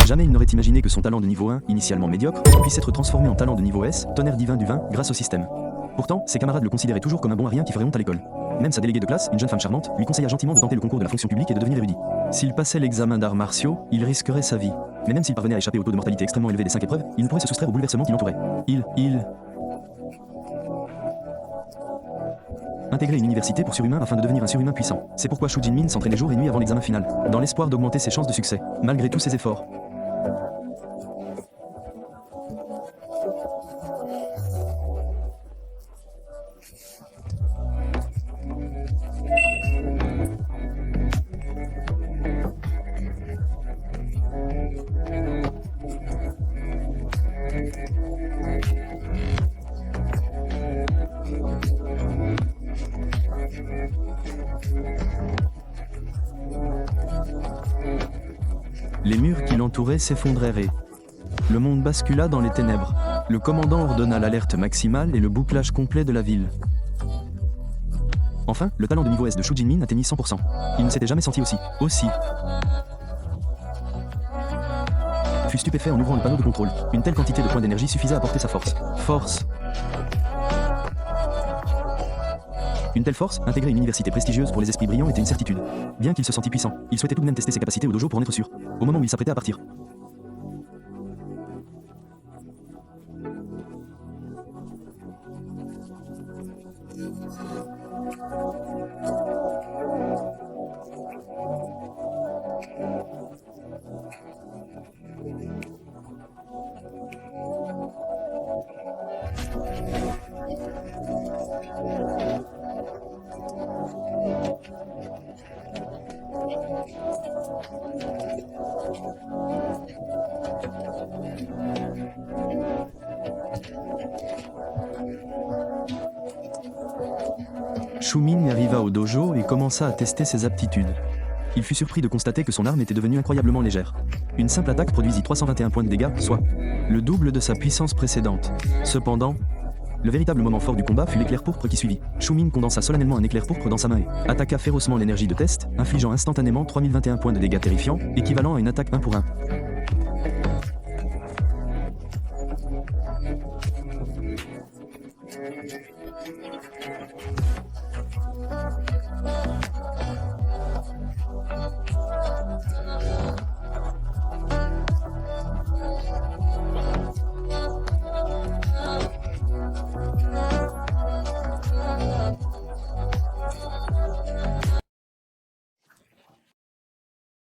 Jamais il n'aurait imaginé que son talent de niveau 1, initialement médiocre, puisse être transformé en talent de niveau S, tonnerre divin du vin, grâce au système. Pourtant, ses camarades le considéraient toujours comme un bon à rien qui ferait honte à l'école. Même sa déléguée de classe, une jeune femme charmante, lui conseilla gentiment de tenter le concours de la fonction publique et de devenir érudit. S'il passait l'examen d'arts martiaux, il risquerait sa vie. Mais même s'il parvenait à échapper au taux de mortalité extrêmement élevé des 5 épreuves, il ne pourrait se soustraire au bouleversement qui l'entourait. Il intégrer une université pour surhumains afin de devenir un surhumain puissant. C'est pourquoi Shu Jinmin s'entraînait jour et nuit avant l'examen final, dans l'espoir d'augmenter ses chances de succès, malgré tous ses efforts. Les murs qui l'entouraient s'effondrèrent et le monde bascula dans les ténèbres. Le commandant ordonna l'alerte maximale et le bouclage complet de la ville. Enfin, le talent de niveau S de Shu Jinmin atteignit 100%. Il ne s'était jamais senti aussi fut stupéfait en ouvrant le panneau de contrôle. Une telle quantité de points d'énergie suffisait à porter sa force. Une telle force, intégrer une université prestigieuse pour les esprits brillants était une certitude. Bien qu'il se sentît puissant, il souhaitait tout de même tester ses capacités au dojo pour en être sûr. Au moment où il s'apprêtait à partir. Shu Min arriva au dojo et commença à tester ses aptitudes. Il fut surpris de constater que son arme était devenue incroyablement légère. Une simple attaque produisit 321 points de dégâts, soit le double de sa puissance précédente. Cependant, le véritable moment fort du combat fut l'éclair pourpre qui suivit. Shu Min condensa solennellement un éclair pourpre dans sa main et attaqua férocement l'énergie de test, infligeant instantanément 3021 points de dégâts terrifiants, équivalent à une attaque 1 pour 1.